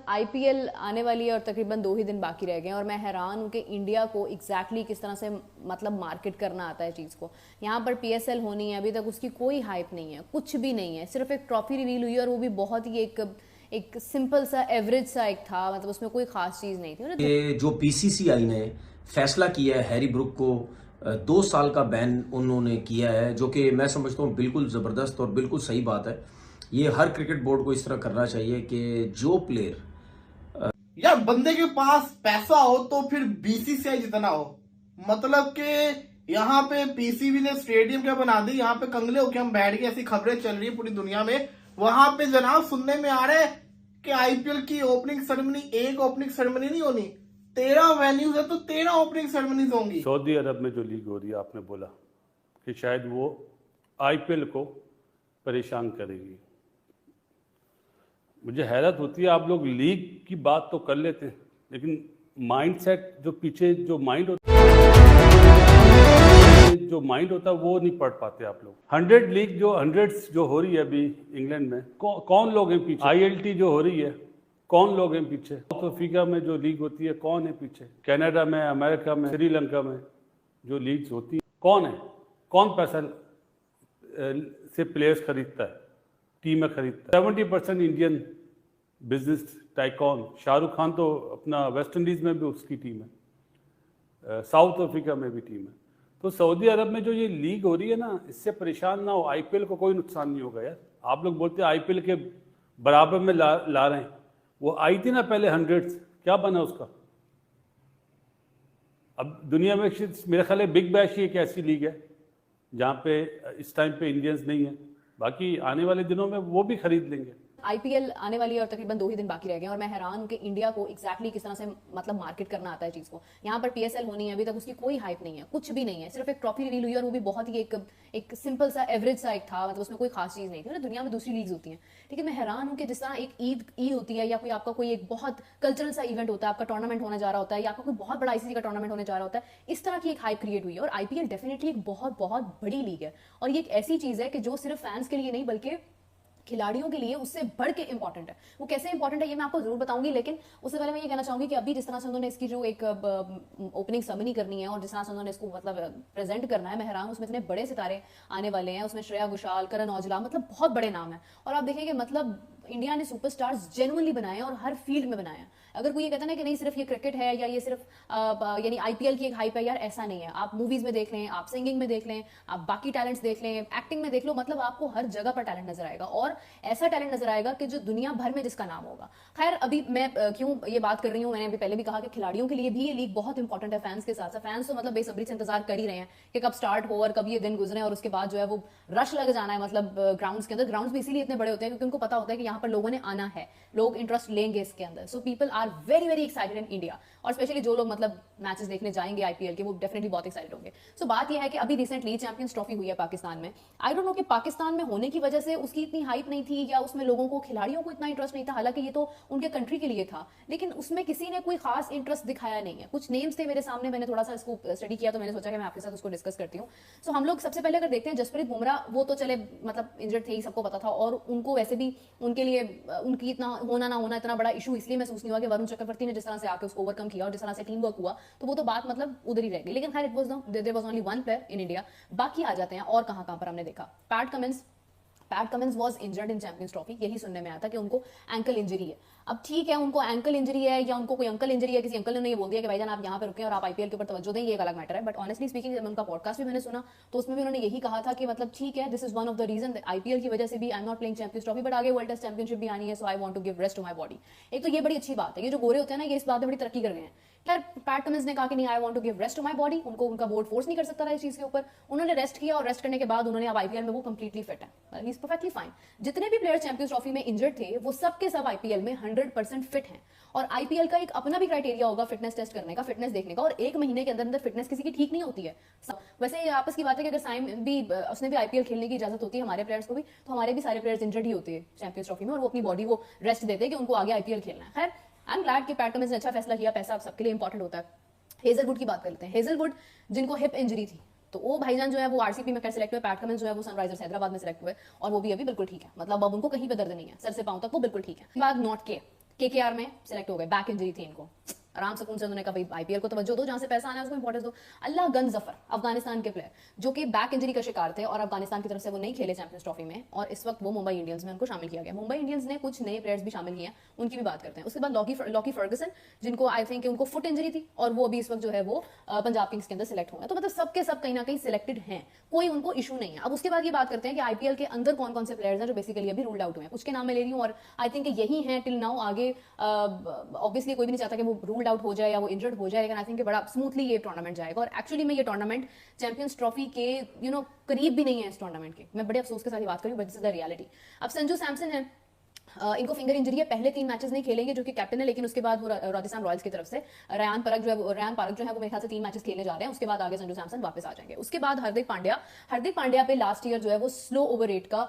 IPL आने वाली है और तकरीबन 2 ही दिन बाकी रह गए हैं और मैं हैरान हूँ कि इंडिया को एग्जैक्टली किस तरह से मतलब मार्केट करना आता है चीज़ को। यहाँ पर पीएसएल होनी है, अभी तक उसकी कोई हाइप नहीं है, कुछ भी नहीं है, सिर्फ एक ट्रॉफी रिवील हुई और वो भी बहुत ही एक सिंपल सा एवरेज सा एक था, मतलब उसमें कोई खास चीज़ नहीं थी। ये जो बीसीसीआई ने फैसला किया है हैरी ब्रूक को 2 साल का बैन उन्होंने किया है, जो कि मैं समझता हूँ बिल्कुल ज़बरदस्त और बिल्कुल सही बात है। ये हर क्रिकेट बोर्ड को इस तरह करना चाहिए कि जो प्लेयर यार बंदे के पास पैसा हो तो फिर बीसीसीआई जितना हो, मतलब कि यहाँ पे पीसीबी ने स्टेडियम क्या बना दी, यहाँ पे कंगले होके हम बैठ गए, ऐसी खबरें चल रही है पूरी दुनिया में। वहां पे जनाब सुनने में आ रहा है कि आईपीएल की ओपनिंग सेरेमनी, एक ओपनिंग सेरेमनी नहीं होनी, 13 वेन्यूज है तो 13 ओपनिंग सेरेमनीज होंगी। सऊदी अरब में जो लीग हो रही है, आपने बोला कि शायद वो आईपीएल को परेशान करेगी। मुझे हैरत होती है, आप लोग लीग की बात तो कर लेते हैं लेकिन माइंडसेट जो पीछे जो माइंड होता है वो नहीं पढ़ पाते आप लोग। 100 लीग जो 100 जो हो रही है अभी इंग्लैंड में, कौन लोग हैं पीछे? आईएलटी जो हो रही है, कौन लोग हैं पीछे? साउथ अफ्रीका में जो लीग होती है, कौन है पीछे? कनाडा में, अमेरिका में, श्रीलंका में जो लीग्स होती है, कौन है? कौन पैसा से प्लेयर्स खरीदता है, टीमें खरीदता है? 70% Indian business tycoon. Shahrukh Khan तो अपना वेस्ट इंडीज में भी उसकी टीम है, साउथ अफ्रीका में भी टीम है। तो सऊदी अरब में जो ये लीग हो रही है ना, इससे परेशान ना हो, आईपीएल को कोई नुकसान नहीं होगा यार। आप लोग बोलते हैं आईपीएल के बराबर में ला रहे हैं, वो आई थी ना पहले 100, क्या बना उसका? अब दुनिया में मेरा ख्याल है बिग बैश ही एक ऐसी लीग है जहाँ पे इस टाइम पे इंडियंस नहीं है, बाकी आने वाले दिनों में वो भी खरीद लेंगे। आईपीएल आने वाली है और तकरीबन 2 ही दिन बाकी रह गए हैं और मैं हैरान हूँ कि इंडिया को एग्जैक्टली किस तरह से मतलब मार्केट करना आता है चीज़ को। यहाँ पर पीएसएल होनी है, अभी तक उसकी कोई हाइप नहीं है, कुछ भी नहीं है, सिर्फ एक ट्रॉफी रिवील हुई और वो भी बहुत ही एक सिंपल सा एवरेज सा एक था, मतलब उसमें कोई खास चीज़ नहीं थी। दुनिया में दूसरी लीग्स होती हैं, लेकिन मैं हैरान हूँ कि जिस तरह एक ईद होती है या कोई आपका कोई एक बहुत कल्चरल सा इवेंट होता है, आपका टूर्नामेंट होने जा रहा होता है या आपका कोई बहुत बड़ा आईसीसी का टूर्नामेंट होने जा रहा होता है, इस तरह की एक हाइप क्रिएट हुई है। और आईपीएल डेफिनेटली एक बहुत बहुत बड़ी लीग है और ये एक ऐसी चीज़ है कि जो सिर्फ फैंस के लिए नहीं बल्कि खिलाड़ियों के लिए उससे बढ़ के इंपॉर्टेंट है। वो कैसे इंपॉर्टेंट है ये मैं आपको जरूर बताऊंगी, लेकिन उससे पहले मैं ये कहना चाहूंगी कि अभी जिस तरह से उन्होंने इसकी जो एक ओपनिंग सेरेमनी करनी है और जिस तरह से उन्होंने इसको मतलब प्रेजेंट करना है, मैं हैरान, उसमें इतने बड़े सितारे आने वाले हैं, उसमें श्रेया घोषाल, करण औजला, मतलब बहुत बड़े नाम है। और आप देखेंगे मतलब इंडिया ने सुपरस्टार्स जेन्युइनली बनाए और हर फील्ड में बनाए। अगर कोई ये कहता है कि नहीं सिर्फ ये क्रिकेट है या ये सिर्फ यानी आईपीएल की एक हाइप है, यार ऐसा नहीं है। आप मूवीज में देख लें, आप सिंगिंग में देख लें, आप बाकी टैलेंट्स देख लें, एक्टिंग में देख लो, मतलब आपको हर जगह पर टैलेंट नजर आएगा और ऐसा टैलेंट नजर आएगा कि जो दुनिया भर में जिसका नाम होगा। खैर अभी मैं क्यों ये बात कर रही हूँ, मैंने अभी पहले भी कहा कि खिलाड़ियों के लिए भी ये लीग बहुत इंपॉर्टेंट है। फैंस के साथ साथ फैंस तो मतलब बेसब्री से इंतजार कर ही रहे हैं कि कब स्टार्ट हो और कब ये दिन गुजरे और उसके बाद जो है वो रश लग जाना है, मतलब ग्राउंड्स के अंदर। ग्राउंड्स भी इसीलिए इतने बड़े होते हैं क्योंकि उनको पता होता है कि यहाँ पर लोगों ने आना है, लोग इंटरेस्ट लेंगे इसके अंदर। So people are very very excited in India और स्पेशली जो लोग मतलब मैचेस देखने जाएंगे आईपीएल के, वो डेफिनेटली बहुत एक्साइटेड होंगे। सो बात यह है कि अभी रिसेंटली चैंपियंस ट्रॉफी हुई है पाकिस्तान में। आई डोंट नो कि पाकिस्तान में होने की वजह से उसकी इतनी हाइप नहीं थी या उसमें लोगों को, खिलाड़ियों को इतना इंटरेस्ट नहीं था, हालांकि ये तो उनके कंट्री के लिए था, लेकिन उसमें किसी ने कोई खास इंटरेस्ट दिखाया नहीं है। कुछ नेम्स थे मेरे सामने, मैंने थोड़ा सा इसको स्टडी किया तो मैंने सोचा कि मैं आपके साथ उसको डिस्कस करती हूँ। सो हम लोग सबसे पहले अगर देखते हैं जसप्रीत बुमराह, वो तो चले मतलब इंजर्ड थे ही, सबको पता था, और उनको वैसे भी उनके लिए उनकी इतना होना ना होना इतना बड़ा इशू इसलिए महसूस नहीं हुआ कि वरुण चक्रवर्ती ने जिस तरह से आके उसको ओवरकम किया और जिस तरह से टीम वर्क हुआ, तो वो तो बात मतलब उधर ही रह गई। लेकिन खैर there was only one player in India. बाकी आ जाते हैं और कहां पर हमने देखा। Pat Cummins was injured in Champions Trophy, यही सुनने में आया था कि उनको एंकल इंजरी है। अब ठीक है, उनको एंकल इंजरी है या उनको कोई अंकल इंजरी है, किसी अंकल ने ये बोल दिया कि भाईजान आप यहाँ पे रुकें और आप आईपीएल के ऊपर तवज्जो दें, ये एक अलग मैटर है। बट ऑनेस्टली स्पीकिंग, जब उनका पॉडकास्ट भी मैंने सुना तो उसमें भी उन्होंने यही कहा था कि मतलब ठीक है, this is one of the reason, IPL की वजह से भी I am not playing Champions Trophy, but आगे वर्ल्ड टेस्ट चैंपियनशिप भी आनी है, so I want to give rest to my body. एक तो ये बड़ी अच्छी बात है, ये जो गोरे होते हैं ना, ये इस बात में बड़ी तरक्की कर गए हैं। खैर पैट कमिंस ने कहा कि नहीं, I want to give rest to my body, उनको उनका बोर्ड फोर्स नहीं कर सकता था इस चीज के ऊपर। उन्होंने रेस्ट किया और रेस्ट करने के बाद उन्होंने अब आईपीएल में वो कंप्लीटली फिट है, ही इज परफेक्टली फाइन। जितने भी प्लेयर चैंपियंस ट्रॉफी में इंजर्ड थे वो सब के सब आईपीएल में 100% फिट हैं। और आईपीएल का एक अपना भी क्राइटेरिया होगा फिटनेस टेस्ट करने का, फिटनेस देखने का, और एक महीने के अंदर अंदर फिटनेस किसी की ठीक नहीं होती है। वैसे ये आपस की बात है कि अगर साइम भी उसने भी आईपीएल खेलने की इजाजत होती है हमारे प्लेयर्स को भी, तो हमारे भी सारे प्लेयर्स इंजर्ड ही होते हैं चैंपियंस ट्रॉफी में और वो अपनी बॉडी को रेस्ट देते हैं कि उनको आगे आईपीएल खेलना है। खैर आई एम ग्लैड कि पैट कमिंस ने अच्छा फैसला किया, पैसा सबके लिए इंपॉर्टेंट होता है। हेजलवुड की बात कर लेते हैं। हेजलवुड जिनको हिप इंजरी थी, तो वो भाईजान जो है वो आरसीबी में सेलेक्ट हुए, पैट कमिंस जो है वो सनराइजर्स हैदराबाद में सेलेक्ट हुए और वो भी अभी बिल्कुल ठीक है, मतलब अब उनको कहीं पे दर्द नहीं है, सर से पांव तक वो बिल्कुल ठीक है। बात नॉट के केकेआर में सिलेक्ट हो गए, बैक इंजरी थी इनको, आराम सुकून से उन्होंने कहा भाई आईपीएल को तवज्जो दो, जहां से पैसा आना है उसको इंपॉर्टेंस दो। अल्लाह गन जफर अफगानिस्तान के प्लेयर जो कि बैक इंजरी का शिकार थे और अफगानिस्तान की तरफ से वो नहीं खेले चैंपियंस ट्रॉफी में, और इस वक्त वो मुंबई इंडियंस में उनको शामिल किया गया। मुंबई इंडियंस ने कुछ नए प्लेयर्स भी शामिल किए हैं, उनकी भी बात करते हैं। उसके बाद लॉकी फर्गसन, जिनको आई थिंक उनको फुट इंजरी थी और वो अभी इस वक्त जो है वो पंजाब किंग्स के अंदर सिलेक्ट हुए हैं। तो मतलब सबके सब कहीं ना कहीं सिलेक्टेड हैं, कोई उनको इशू नहीं है। अब उसके बाद ये बात करते हैं कि आईपीएल के अंदर कौन कौन से प्लेयर्स हैं जो बेसिकली अभी रूल्ड आउट हुए हैं। कुछ के नाम मैं ले रही हूँ और आई थिंक यही हैं टिल नाउ। आगे ऑब्वियसली कोई भी नहीं चाहता कि वो रूल्ड आउट हो जाए या वो इंजर्ड हो जाए, लेकिन आई थिंक बड़ा स्मूथली ये टूर्नामेंट जाएगा। और एक्चुअली में ये टूर्नामेंट चैंपियंस ट्रॉफी के करीब भी नहीं है इस टूर्नामेंट के। मैं बड़े अफसोस के साथ ये बात करूं, but this is the reality. अब संजू सैमसन है, इनको फिंगर इंजरी है, पहले 3 मैचेस नहीं खेलेंगे जो कि कैप्टन है, लेकिन उसके बाद वो राजस्थान रॉयल्स की तरफ से रयान परख जो है वो मेरे ख्याल से 3 मैचेस खेलने जा रहे हैं। उसके बाद आगे संजू सैमसन वापस आ जाएंगे। उसके बाद हार्दिक पांड्या पे लास्ट ईयर जो है वो स्लो ओवर रेट का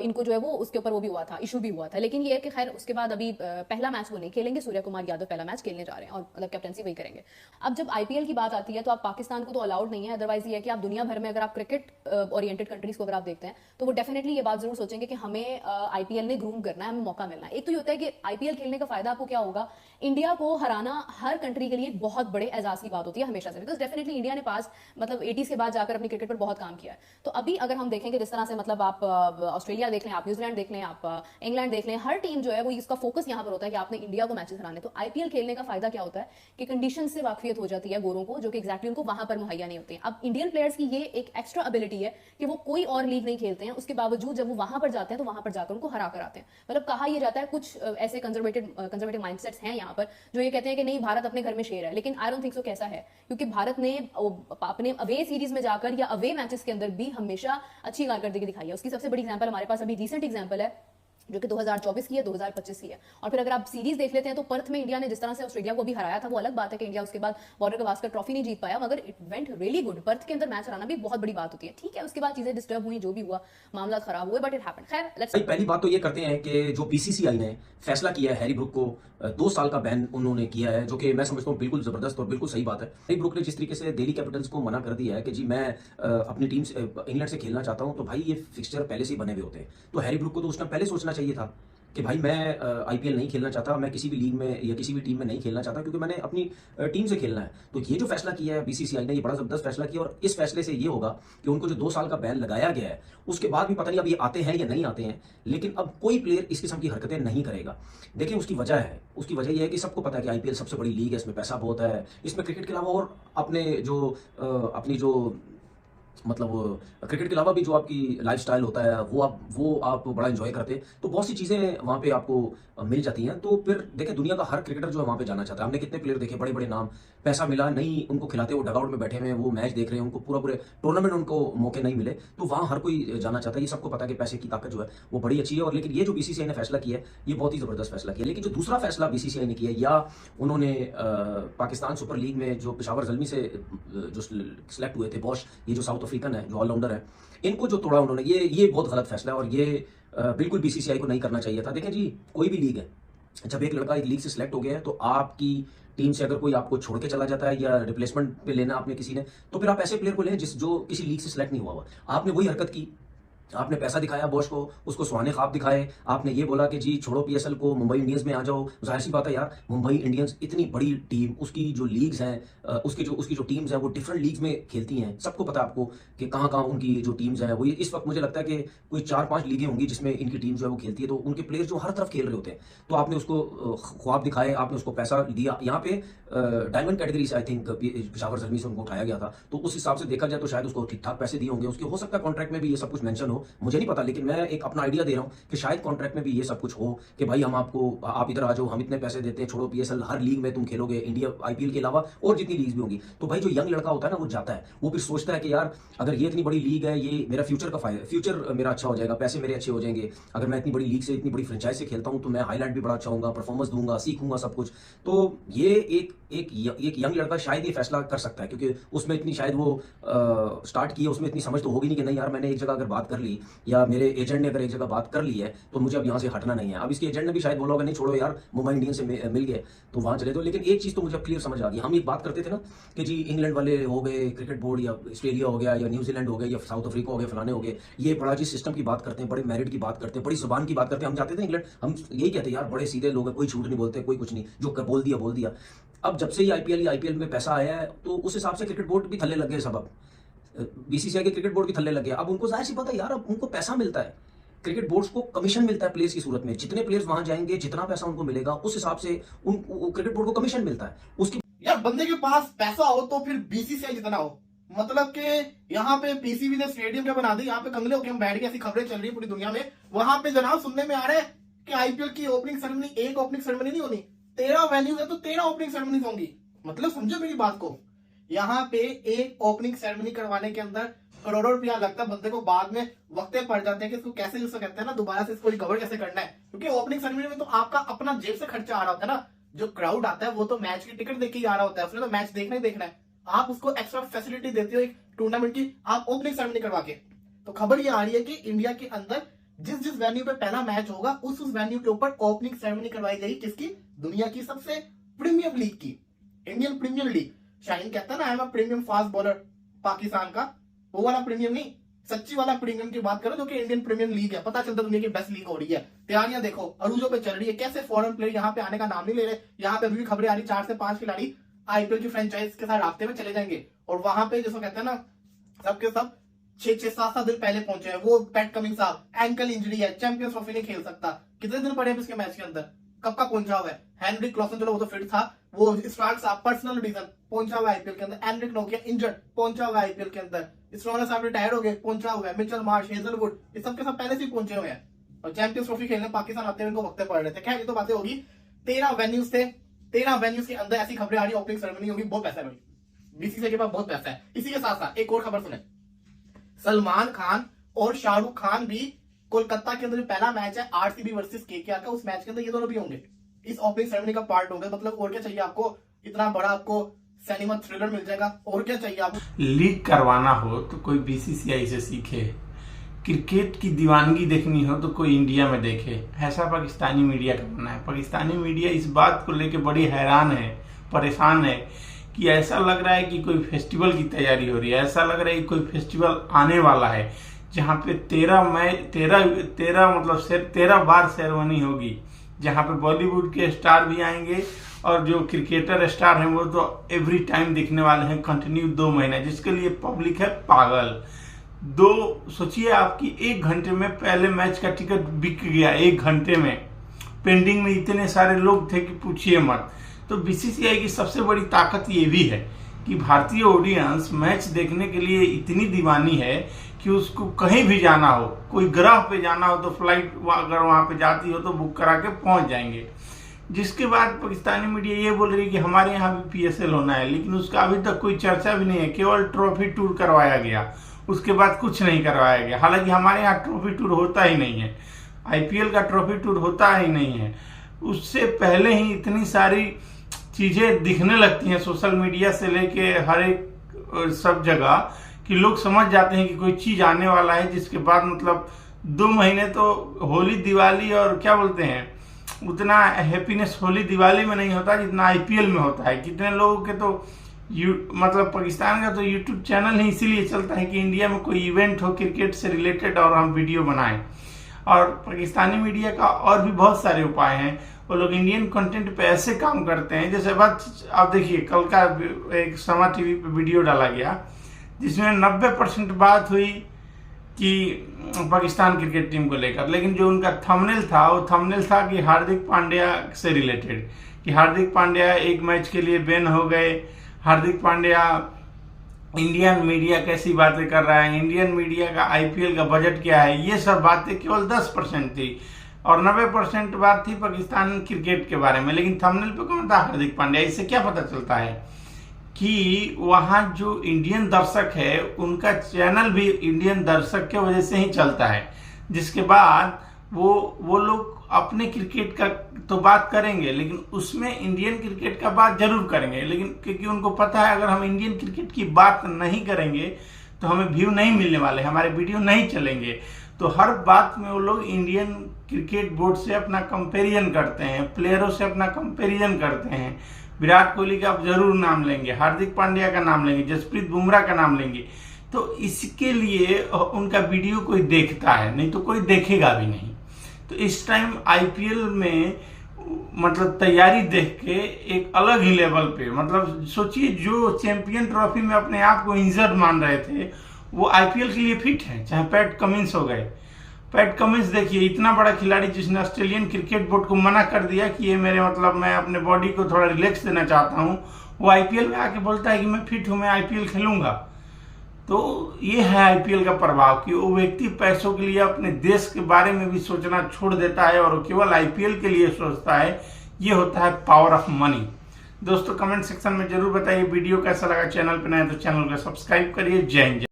इनको जो है वो उसके ऊपर वो भी हुआ था, इशू भी हुआ था। लेकिन ये है कि खैर उसके बाद अभी पहला मैच वो नहीं खेलेंगे, सूर्य कुमार यादव पहला मैच खेलने जा रहे हैं और मतलब कैप्टनसी वही करेंगे। अब जब आईपीएल की बात आती है तो आप पाकिस्तान को तो अलाउड नहीं है, अदरवाइज ये है कि आप दुनिया भर में अगर आप क्रिकेट ओरिएंटेड कंट्रीज को अगर आप देखते हैं तो वो डेफिनेटली ये बात जरूर सोचेंगे कि हमें आईपीएल ने ग्रूम करना है, हमें मौका मिलना है। एक तो ये होता है कि आईपीएल खेलने का फायदा आपको क्या होगा, इंडिया को हराना हर कंट्री के लिए एक बहुत बड़े एजाज की बात होती है हमेशा से, बिकॉज डेफिनेटली इंडिया ने पास मतलब 80s के बाद जाकर अपनी क्रिकेट पर बहुत काम किया है। तो अभी अगर हम देखेंगे जिस तरह से मतलब आप ऑस्ट्रेलिया देख लें, आप न्यूजीलैंड देख लें, आप इंग्लैंड देख लें, हर टीम जो है वो इसका फोकस यहाँ पर होता है कि आपने इंडिया को मैचेस हराने। तो आईपीएल खेलने का फायदा क्या होता है कि कंडीशन से वाकफियत हो जाती है गोरों को, जो कि एक्जैक्टली उनको वहां पर मुहैया नहीं होती है। अब इंडियन प्लेयर्स की ये एक एक्स्ट्रा एबिलिटी है कि वो कोई और लीग नहीं खेलते हैं, उसके बावजूद जब वो वहां पर जाते हैं तो वहां पर जाकर उनको हरा कर आते हैं। मतलब कहा यह जाता है कुछ ऐसे कंजर्वेटिव माइंडसेट्स हैं यहाँ पर जो ये कहते हैं कि नहीं भारत अपने घर में शेर है, लेकिन आई डोंट थिंक सो कैसा है, क्योंकि भारत ने अपने अवे सीरीज में जाकर या अवे मैचेस के अंदर भी हमेशा अच्छी कारकर्दगी दिखाई है। उसकी सबसे बड़ी एग्जांपल हमारे पास अभी रिसेंट एग्जांपल है जो कि 2024 की है, 2025 की है। और फिर अगर आप सीरीज देख लेते हैं तो पर्थ में इंडिया ने जिस तरह से ऑस्ट्रेलिया को भी हराया था, वो अलग बात है कि इंडिया उसके बाद बॉर्डर गवास्कर ट्रॉफी नहीं जीत पाया, मगर it went really good. Perth के अंदर मैच हराना भी बहुत बड़ी बात होती है। ठीक है, उसके बाद चीजें डिस्टर्ब हुई, जो भी हुआ, मामला खराब हुए, बट इट हैपेंड। खैर लेट्स पहली बात तो ये करते हैं कि जो बीसीसीआई ने फैसला किया है हैरी ब्रुक को 2 साल का बैन उन्होंने किया है, जो कि मैं समझता हूँ बिल्कुल जबरदस्त और बिल्कुल सही बात है। हैरी ब्रुक ने जिस तरीके से दिल्ली कैपिटल्स को मना कर दिया है कि जी मैं अपनी टीम से इंग्लैंड से खेलना चाहता हूँ, तो भाई ये फिक्सचर पहले से ही बने हुए होते हैं। तो हैरी ब्रुक को तो उस टाइम पहले सोचना चाहिए था कि भाई मैं आईपीएल नहीं खेलना चाहता, मैं किसी भी लीग में या किसी भी टीम में नहीं खेलना चाहता, क्योंकि मैंने अपनी टीम से खेलना है। तो ये जो फैसला किया है बीसीसीआई ने, ये बड़ा जबरदस्त फैसला किया, और इस फैसले से ये होगा कि उनको जो 2 साल का बैन लगाया गया है उसके बाद भी पता नहीं अब ये आते हैं या नहीं आते हैं, लेकिन अब कोई प्लेयर इस किस्म की हरकतें नहीं करेगा। देखिए उसकी वजह है, उसकी वजह यह है कि सबको पता है कि आईपीएल सबसे बड़ी लीग है, इसमें पैसा बहुत है, इसमें क्रिकेट के अलावा और अपनी जो मतलब क्रिकेट के अलावा भी जो आपकी लाइफस्टाइल होता है वो आप बड़ा एंजॉय करते हैं, तो बहुत सी चीज़ें वहाँ पे आपको मिल जाती हैं। तो फिर देखिए दुनिया का हर क्रिकेटर जो है वहाँ पे जाना चाहता है। हमने कितने प्लेयर देखे, बड़े बड़े नाम, पैसा मिला नहीं उनको खिलाते, वो डगआउट में बैठे हुए हैं, वो मैच देख रहे हैं, उनको पूरे टूर्नामेंट उनको मौके नहीं मिले, तो वहाँ हर कोई जाना चाहता है। ये सबको पता है कि पैसे की ताकत जो है वो बड़ी अच्छी है। और लेकिन ये जो बीसीसीआई ने फैसला किया है ये बहुत ही ज़बरदस्त फैसला किया। लेकिन जो दूसरा फैसला बीसीसीआई ने किया, या उन्होंने पाकिस्तान सुपर लीग में जो पेशावर ज़ल्मी से जो सिलेक्ट हुए थे, बॉश, ये जो साउथ अफ्रीकन है, जो ऑलराउंडर है, इनको जो तोड़ा उन्होंने, ये बहुत गलत फैसला है और ये बिल्कुल बीसीसीआई को नहीं करना चाहिए था। देखें जी, कोई भी लीग है, जब एक लड़का एक लीग से सिलेक्ट हो गया है तो आपकी टीम से अगर कोई आपको छोड़ के चला जाता है या रिप्लेसमेंट पे लेना आपने किसी ने, तो फिर आप ऐसे प्लेयर को लें जो किसी लीग से सिलेक्ट नहीं हुआ। आपने वही हरकत की, आपने पैसा दिखाया बॉस को, उसको सुहाने ख्वाब दिखाए, आपने ये बोला कि जी छोड़ो पीएसएल को, मुंबई इंडियंस में आ जाओ। जाहिर सी बात है यार, मुंबई इंडियंस इतनी बड़ी टीम, उसकी जो लीग्स हैं, उसकी जो टीम्स हैं वो डिफरेंट लीग्स में खेलती हैं। सबको पता है आपको कि कहाँ उनकी जो टीम्स हैं वो, इस वक्त मुझे लगता है कि कोई 4-5 लीगें होंगी जिसमें इनकी टीम जो है वो खेलती है। तो उनके प्लेयर जो हर तरफ खेल रहे होते हैं, तो आपने उसको ख्वाब दिखाए, आपने उसको पैसा दिया। यहाँ पे डायमंड कैटेगरी से आई थिंक पेशावर ज़ल्मी से उनको उठाया गया था, तो उस हिसाब से देखा जाए तो शायद उसको ठीक ठाक पैसे दिए होंगे। उसके हो सकता है कॉन्ट्रैक्ट में भी ये सब कुछ मेंशन हो, मुझे नहीं पता, लेकिन मैं एक अपना आइडिया दे रहा हूँ कि शायद कॉन्ट्रैक्ट में भी ये सब कुछ हो कि भाई आप इधर आ जाओ, हम इतने पैसे देते हैं, छोड़ो पीएसएल, हर लीग में तुम खेलोगे, इंडिया आईपीएल के अलावा और जितनी लीग्स भी होंगी। तो भाई जो यंग लड़का होता है ना, वो जाता है, वो फिर सोचता है कि यार अगर ये इतनी बड़ी लीग है, ये मेरा फ्यूचर मेरा अच्छा हो जाएगा, पैसे मेरे अच्छे हो जाएंगे। अगर मैं इतनी बड़ी लीग से, इतनी बड़ी फ्रेंचाइज से खेलता हूँ तो मैं हाईलाइट भी बड़ा अच्छा होऊंगा, परफॉर्मेंस दूंगा, सीखूंगा सब कुछ। तो ये एक यंग लड़का शायद ये फैसला कर सकता है, क्योंकि उसमें इतनी शायद वो स्टार्ट किया, उसमें इतनी समझ तो होगी नहीं कि नहीं यार मैंने एक जगह अगर बात कर ली या मेरे एजेंट ने अगर एक जगह बात कर ली है तो मुझे अब यहाँ से हटना नहीं है। अब इसके एजेंट ने भी शायद बोला होगा नहीं छोड़ो यार, मुंबई इंडियंस से मिल गए तो वहाँ चले दो। लेकिन एक चीज़ तो मुझे क्लियर समझ आ गई, हम एक बात करते थे ना कि जी इंग्लैंड वाले हो गए, क्रिकेट बोर्ड या ऑस्ट्रेलिया हो गया या न्यूजीलैंड हो गया या साउथ अफ्रीका हो गया, फलाने हो गए, ये बड़ा जी सिस्टम की बात करते हैं, बड़े मेरिट की बात करते हैं, बड़ी जुबान की बात करते हैं। हम जाते थे इंग्लैंड, हम यही कहते हैं यार बड़े सीधे लोग हैं, कोई झूठ नहीं बोलते, कोई कुछ नहीं, जो बोल दिया। अब जब से ये आईपीएल में पैसा आया है तो उस हिसाब से क्रिकेट बोर्ड भी थल्ले लग गए सब। अब बीसीसीआई के क्रिकेट बोर्ड भी थल्ले लग गया। अब उनको जाहिर सी बात है यार, अब उनको पैसा मिलता है, क्रिकेट बोर्ड्स को कमीशन मिलता है प्लेयर्स की सूरत में। जितने प्लेयर्स वहां जाएंगे जितना पैसा उनको मिलेगा उस हिसाब से क्रिकेट बोर्ड को कमीशन मिलता है। उसकी यार बंदे के पास पैसा हो तो फिर बीसीसीआई जितना हो, मतलब कि यहाँ पे पीसीबी ने स्टेडियम क्या बना दी, यहाँ पे कंगले होके हम बैठ गए, ऐसी खबरें चल रही है पूरी दुनिया में। वहां पे जनाब सुनने में आ रहा है कि आईपीएल की ओपनिंग सेरेमनी, एक ओपनिंग सेरेमनी नहीं होनी, 13 वेन्यूज है तो 13 ओपनिंग सेरेमनी होंगी। मतलब समझो मेरी बात को, यहाँ पे एक ओपनिंग सेरेमनी करवाने के अंदर करोड़ों रुपया लगता है। बंदे को बाद में वक्त पड़ जाते हैं कि इसको कैसे, जिसको कहते हैं ना, दोबारा से इसको रिकवर कैसे करना है, क्योंकि ओपनिंग सेरेमनी में तो आपका अपना जेब से खर्चा आ रहा होता है ना। जो क्राउड आता है वो तो मैच की टिकट देख के ही आ रहा होता है, उसने तो मैच देखना ही देखना है। आप उसको एक्स्ट्रा फैसिलिटी देते हो एक टूर्नामेंट की, आप ओपनिंग सेरेमनी करवा के। तो खबर ये आ रही है कि इंडिया के अंदर जिस वेन्यू पे पहला मैच होगा उस वेन्यू के ऊपर ओपनिंग सेरेमनी करवाई जाएगी। किसकी? दुनिया की सबसे प्रीमियम लीग की, इंडियन प्रीमियर लीग। शाहीन कहता है ना, I am a premium fast bowler, Pakistan का वो वाला प्रीमियम नहीं, सच्ची वाला प्रीमियम की बात करो, जो कि इंडियन प्रीमियर लीग है। पता चलता दुनिया की बेस्ट लीग हो रही है। तैयारियां देखो अरूजों पे चल रही है, कैसे फॉरेन प्लेयर यहाँ पे आने का नाम नहीं ले रहे। यहाँ पे अभी भी खबरें आ रही, 4 से 5 खिलाड़ी आईपीएल की फ्रेंचाइज के साथ रास्ते में चले जाएंगे, और वहां पे जैसे कहते हैं ना, सबके सब 6-7 दिन पहले पहुंचे हैं। वो पैट कमिंग साहब एंकल इंजरी है, चैंपियंस ट्रॉफी नहीं खेल सकता। कितने दिन पड़े हैं इसके मैच के अंदर, कब का पहुंचा हुआ है। हेनरी क्लॉसन चलो वो तो फिट था, वो स्टार्क साहब पर्सनल रीजन पहुंचा हुआ आईपीएल के अंदर। एनरिक नोकिया इंजर्ड पहुंचा हुआ आईपीएल के अंदर। स्टोनर साहब रिटायर हो गए, पहुंचा हुआ है। मिचेल मार्श, हेजलवुड, ये सब के सब पहले से ही पहुंचे हुए हैं, और चैंपियंस ट्रॉफी खेलने पाकिस्तान आते हुए इनको वक्त पड़ रहे थे। खैर ये तो बातें होगी। 13 वेन्यूज थे, 13 वेन्यूज के अंदर ऐसी खबरें आ रही, ओपनिंग सेरेमनी होगी। बहुत पैसा है भाई, बीसीसीआई के पास बहुत पैसा है। इसी के साथ साथ एक और खबर सुने, सलमान खान और शाहरुख खान भी कोलकाता के अंदर जो पहला मैच है आरसीबी वर्सेस केकेआर का, उस मैच के अंदर ये दोनों भी होंगे, इस ओपनिंग सेरेमनी का पार्ट होंगे। मतलब और क्या चाहिए आपको, इतना बड़ा आपको सिनेमा थ्रिलर मिल जाएगा, और क्या चाहिए आपको। लीग करवाना हो तो कोई बीसीसीआई से सीखे, क्रिकेट की दीवानगी देखनी हो तो कोई इंडिया में देखे, ऐसा पाकिस्तानी मीडिया का बनना है। पाकिस्तानी मीडिया इस बात को लेकर बड़ी हैरान है, परेशान है कि ऐसा लग रहा है कि कोई फेस्टिवल की तैयारी हो रही है, ऐसा लग रहा है कि कोई फेस्टिवल आने वाला है जहाँ पे 13 बार सेरेमनी होगी, जहाँ पे बॉलीवुड के स्टार भी आएंगे और जो क्रिकेटर स्टार हैं वो तो एवरी टाइम दिखने वाले हैं कंटिन्यू 2 महीने, जिसके लिए पब्लिक है पागल। सोचिए आपकी 1 घंटे में पहले मैच का टिकट बिक गया, 1 घंटे में। पेंडिंग में इतने सारे लोग थे कि पूछिए मत। तो बीसीसीआई की सबसे बड़ी ताकत ये भी है कि भारतीय ऑडियंस मैच देखने के लिए इतनी दीवानी है कि उसको कहीं भी जाना हो, कोई ग्रह पे जाना हो तो फ्लाइट अगर वहां पे जाती हो तो बुक करा के पहुंच जाएंगे। जिसके बाद पाकिस्तानी मीडिया ये बोल रही है कि हमारे यहाँ भी पीएसएल होना है, लेकिन उसका अभी तक कोई चर्चा भी नहीं है। केवल ट्रॉफी टूर करवाया गया, उसके बाद कुछ नहीं करवाया गया। हालांकि हमारे यहाँ ट्रॉफी टूर होता ही नहीं है, आईपीएल का ट्रॉफी टूर होता ही नहीं है। उससे पहले ही इतनी सारी चीजें दिखने लगती हैं सोशल मीडिया से लेके हर एक सब जगह, कि लोग समझ जाते हैं कि कोई चीज आने वाला है, जिसके बाद मतलब 2 महीने तो होली दिवाली और क्या बोलते हैं, उतना हैप्पीनेस होली दिवाली में नहीं होता जितना आईपीएल में होता है। कितने लोगों के तो मतलब पाकिस्तान का तो यूट्यूब चैनल ही इसीलिए चलता है कि इंडिया में कोई इवेंट हो क्रिकेट से रिलेटेड और हम वीडियो बनाएं। और पाकिस्तानी मीडिया का और भी बहुत सारे उपाय हैं, वो लोग इंडियन कंटेंट पे ऐसे काम करते हैं। जैसे बात आप देखिए, कल का एक समा टीवी पे वीडियो डाला गया जिसमें 90% बात हुई कि पाकिस्तान क्रिकेट टीम को लेकर, लेकिन जो उनका थंबनेल था वो थंबनेल था कि हार्दिक पांड्या से रिलेटेड, कि हार्दिक पांड्या 1 मैच के लिए बैन हो गए, हार्दिक पांड्या इंडियन मीडिया कैसी बातें कर रहा है, इंडियन मीडिया का आईपीएल का बजट क्या है, ये सब बातें केवल 10% थी और 90% बात थी पाकिस्तान क्रिकेट के बारे में। लेकिन थंबनेल पे कौन था? हार्दिक पांड्या। इससे क्या पता चलता है कि वहाँ जो इंडियन दर्शक है उनका चैनल भी इंडियन दर्शक के वजह से ही चलता है, जिसके बाद वो लोग अपने क्रिकेट का तो बात करेंगे लेकिन उसमें इंडियन क्रिकेट का बात जरूर करेंगे, लेकिन क्योंकि उनको पता है अगर हम इंडियन क्रिकेट की बात नहीं करेंगे तो हमें व्यू नहीं मिलने वाले, हमारे वीडियो नहीं चलेंगे। तो हर बात में वो लोग इंडियन क्रिकेट बोर्ड से अपना कंपैरिजन करते हैं, प्लेयरों से अपना कंपैरिजन करते हैं। विराट कोहली का आप जरूर नाम लेंगे, हार्दिक पांड्या का नाम लेंगे, जसप्रीत बुमराह का नाम लेंगे। तो इसके लिए उनका वीडियो कोई देखता है, नहीं तो कोई देखेगा भी नहीं। तो इस टाइम आईपीएल में मतलब तैयारी देख के एक अलग ही लेवल पे, मतलब सोचिए जो चैंपियन ट्रॉफी में अपने आप को इंजर्ड मान रहे थे वो आईपीएल के लिए फिट है। चाहे पैट कमिंस हो गए, पैट कमिंस देखिए इतना बड़ा खिलाड़ी जिसने ऑस्ट्रेलियन क्रिकेट बोर्ड को मना कर दिया कि ये मेरे मतलब मैं अपने बॉडी को थोड़ा रिलैक्स देना चाहता हूँ, वो आईपीएल में आके बोलता है कि मैं फिट हूँ, मैं आईपीएल खेलूंगा। तो ये है आईपीएल का प्रभाव कि वो व्यक्ति पैसों के लिए अपने देश के बारे में भी सोचना छोड़ देता है और केवल आईपीएल के लिए सोचता है। ये होता है पावर ऑफ मनी। दोस्तों कमेंट सेक्शन में जरूर बताइए वीडियो कैसा लगा। चैनल पे नए तो चैनल को सब्सक्राइब करिए। जय हिंद।